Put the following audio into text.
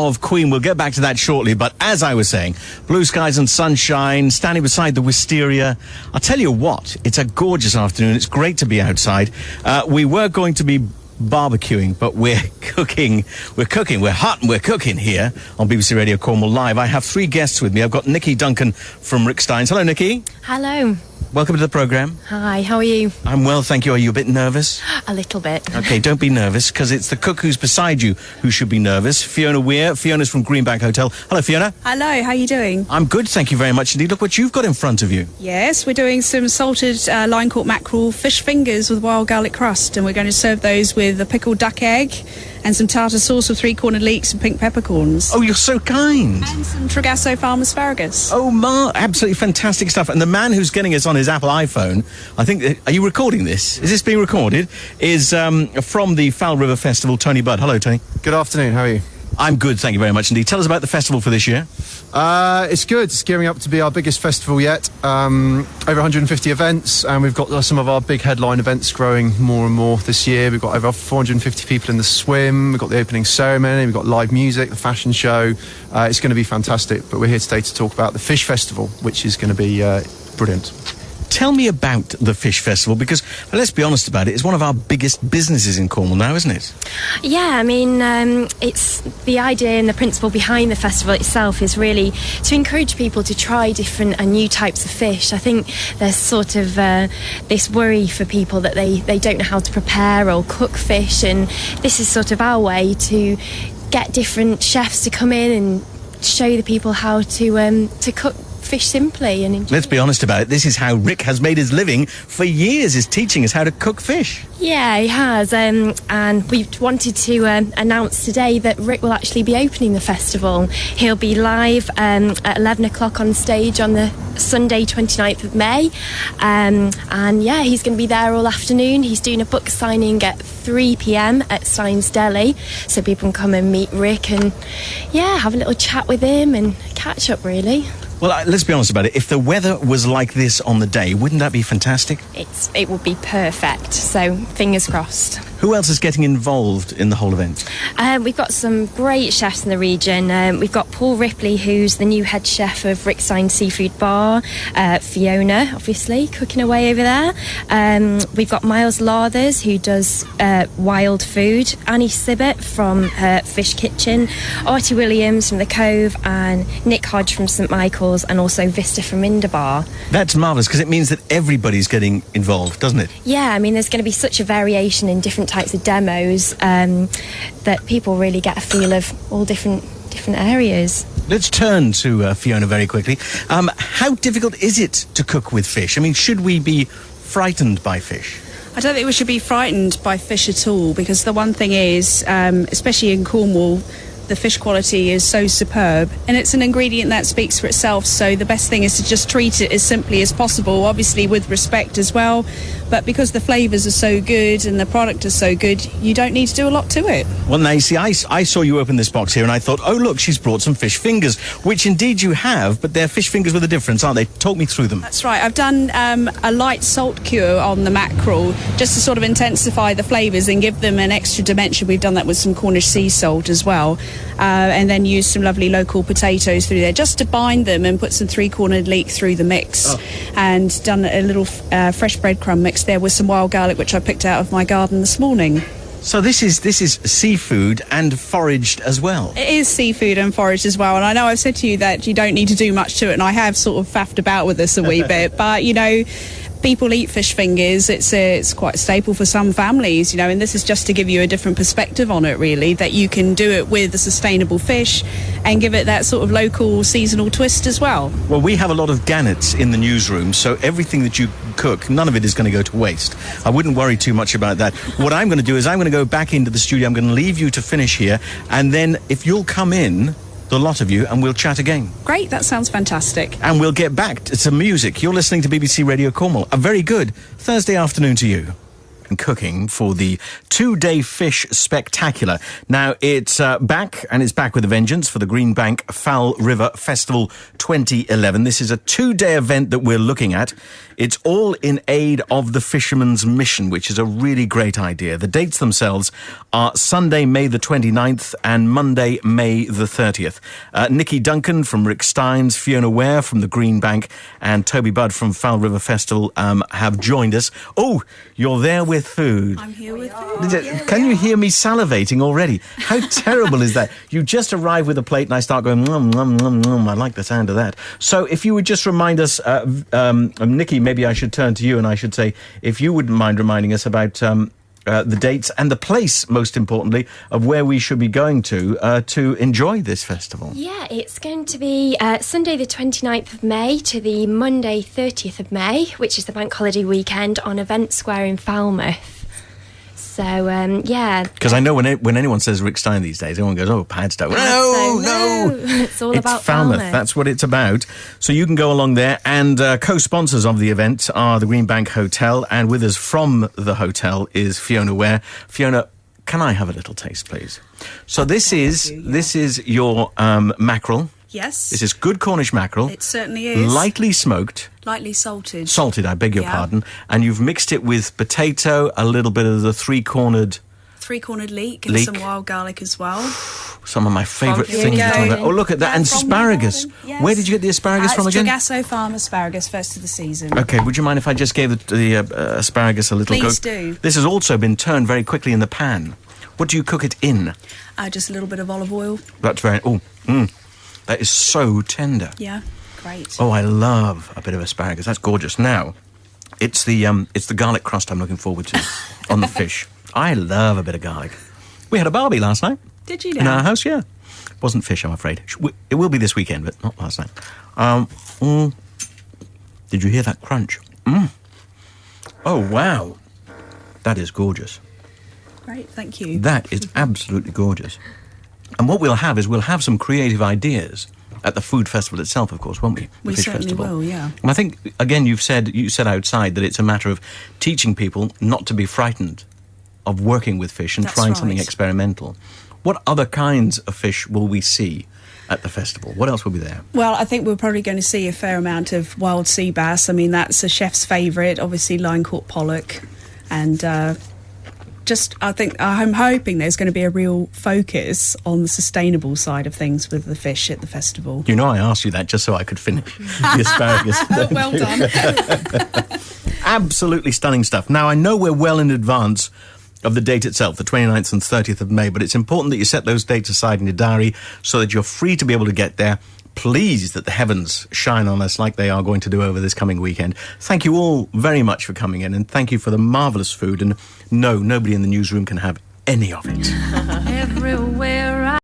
of Queen. We'll get back to that shortly. But as I was saying, blue skies and sunshine, standing beside the wisteria. I'll tell you what, it's a gorgeous afternoon. It's great to be outside. We were going to be barbecuing, but we're cooking. We're hot and we're cooking here on BBC Radio Cornwall Live. I have three guests with me. I've got Nikki Duncan from Rick Steins. Hello, Nikki. Hello. Welcome to the programme. Hi, how are you? I'm well, thank you. Are you a bit nervous? A little bit. Okay, don't be nervous, because it's the cook who's beside you who should be nervous. Fiona Weir. Fiona's from Greenbank Hotel. Hello, Fiona. Hello, how are you doing? I'm good, thank you very much indeed. Look what you've got in front of you. Yes, we're doing some salted line-caught mackerel fish fingers with wild garlic crust, and we're going to serve those with a pickled duck egg and some tartar sauce with three-cornered leeks and pink peppercorns. Oh, you're so kind. And some Tregasso farm asparagus. Oh, absolutely fantastic stuff. And the man who's getting us on his Apple iPhone, I think, are you recording this? Is this being recorded? Is from the Fowl River Festival, Tony Budd. Hello, Tony. Good afternoon, how are you? I'm good, thank you very much indeed. Tell us about the festival for this year. It's good. It's gearing up to be our biggest festival yet. Over 150 events, and we've got some of our big headline events growing more and more this year. We've got over 450 people in the swim. We've got the opening ceremony. We've got live music, the fashion show. It's going to be fantastic. But we're here today to talk about the Fish Festival, which is going to be brilliant. Tell me about the Fish Festival, because, let's be honest about it, it's one of our biggest businesses in Cornwall now, isn't it? Yeah, I mean, it's the idea and the principle behind the festival itself is really to encourage people to try different and new types of fish. I think there's sort of this worry for people that they don't know how to prepare or cook fish, and this is sort of our way to get different chefs to come in and show the people how to cook fish simply and enjoy. Let's be honest about it, this is how Rick has made his living for years, is teaching us how to cook fish. Yeah, he has, and we wanted to announce today that Rick will actually be opening the festival. He'll be live at 11 o'clock on stage on the Sunday 29th of May, and yeah, he's going to be there all afternoon. He's doing a book signing at 3 p.m. at Steins Deli, so people can come and meet Rick and yeah, have a little chat with him and catch up really. Well, let's be honest about it. If the weather was like this on the day, wouldn't that be fantastic? It would be perfect, so fingers crossed. Who else is getting involved in the whole event? We've got some great chefs in the region. We've got Paul Ripley, who's the new head chef of Rick Steins Seafood Bar. Fiona, obviously, cooking away over there. We've got Miles Lathers, who does wild food. Annie Sibbett from Fish Kitchen. Artie Williams from The Cove. And Nick Hodge from St Michael's. And also Vista from Indabar. That's marvellous, because it means that everybody's getting involved, doesn't it? Yeah, I mean, there's going to be such a variation in different types of demos that people really get a feel of all different areas. Let's turn to Fiona very quickly. How difficult is it to cook with fish? I mean, should we be frightened by fish? I don't think we should be frightened by fish at all, because the one thing is, especially in Cornwall, the fish quality is so superb, and it's an ingredient that speaks for itself, so the best thing is to just treat it as simply as possible, obviously with respect as well, but because the flavours are so good and the product is so good, you don't need to do a lot to it. Well, now, you see, I saw you open this box here and I thought, oh, look, she's brought some fish fingers, which indeed you have, but they're fish fingers with a difference, aren't they? Talk me through them. That's right. I've done a light salt cure on the mackerel just to sort of intensify the flavours and give them an extra dimension. We've done that with some Cornish sea salt as well. And then use some lovely local potatoes through there just to bind them, and put some three-cornered leek through the mix. And done a little fresh breadcrumb mix there with some wild garlic, which I picked out of my garden this morning. So this is seafood and foraged as well? It is seafood and foraged as well, and I know I've said to you that you don't need to do much to it, and I have sort of faffed about with this a wee bit, but you know, people eat fish fingers. It's quite a staple for some families, you know, and this is just to give you a different perspective on it, really, that you can do it with a sustainable fish and give it that sort of local seasonal twist as well. Well, we have a lot of gannets in the newsroom, so everything that you cook, none of it is going to go to waste. I wouldn't worry too much about that. What I'm going to do is I'm going to go back into the studio. I'm going to leave you to finish here, and then if you'll come in, the lot of you, and we'll chat again. Great, that sounds fantastic. And we'll get back to some music. You're listening to BBC Radio Cornwall. A very good Thursday afternoon to you. and cooking for the 2-day fish spectacular. Now, it's back, and it's back with a vengeance for the Greenbank Fowl River Festival 2011. This is a 2-day event that we're looking at. It's all in aid of the Fisherman's Mission, which is a really great idea. The dates themselves are Sunday, May the 29th and Monday, May the 30th. Nikki Duncan from Rick Steins, Fiona Ware from the Greenbank, and Toby Budd from Fowl River Festival have joined us. Oh, you're there with food. I'm here with food. Can you hear me salivating already? How terrible is that? You just arrive with a plate and I start going, nom, nom, nom, nom. I like the sound of that. So if you would just remind us, Nikki, maybe I should turn to you and I should say, if you wouldn't mind reminding us about the dates and the place, most importantly, of where we should be going to enjoy this festival. Yeah, it's going to be Sunday the 29th of May to the Monday 30th of May, which is the bank holiday weekend, on Event Square in Falmouth. So, yeah. Because I know when anyone says Rick Stein these days, everyone goes, oh, Padstow. No. It's all about Falmouth. That's what it's about. So you can go along there. And co-sponsors of the event are the Greenbank Hotel. And with us from the hotel is Fiona Ware. Fiona, can I have a little taste, please? So this is your mackerel. Yes. This is good Cornish mackerel. It certainly is. Lightly smoked. Lightly salted. Salted, I beg your pardon. And you've mixed it with potato, a little bit of the three-cornered leek and some wild garlic as well. Some of my favourite From things. Hugo. Oh, look at that. And From asparagus. Yes. Where did you get the asparagus from again? Dragasso Farm asparagus, first of the season. Okay, would you mind if I just gave the asparagus a little cook? Please do. This has also been turned very quickly in the pan. What do you cook it in? Just a little bit of olive oil. That's very... that is so tender. Yeah, great. Oh, I love a bit of asparagus. That's gorgeous. Now, it's the garlic crust I'm looking forward to on the fish. I love a bit of garlic. We had a barbie last night. Did you In our house, yeah. Wasn't fish, I'm afraid. It will be this weekend, but not last night. Did you hear that crunch? Oh, wow. That is gorgeous. Great, thank you. That is absolutely gorgeous. And what we'll have is some creative ideas at the food festival itself, of course, won't we? We certainly will, yeah. And I think, again, you said outside that it's a matter of teaching people not to be frightened of working with fish and trying something experimental. What other kinds of fish will we see at the festival? What else will be there? Well, I think we're probably going to see a fair amount of wild sea bass. I mean, that's a chef's favourite, obviously line-caught pollock. And I'm hoping there's going to be a real focus on the sustainable side of things with the fish at the festival. You know, I asked you that just so I could finish the asparagus. Well done. Absolutely stunning stuff. Now, I know we're well in advance of the date itself, the 29th and 30th of May, but it's important that you set those dates aside in your diary so that you're free to be able to get there. Pleased that the heavens shine on us like they are going to do over this coming weekend. Thank you all very much for coming in, and thank you for the marvellous food. And no, nobody in the newsroom can have any of it. Everywhere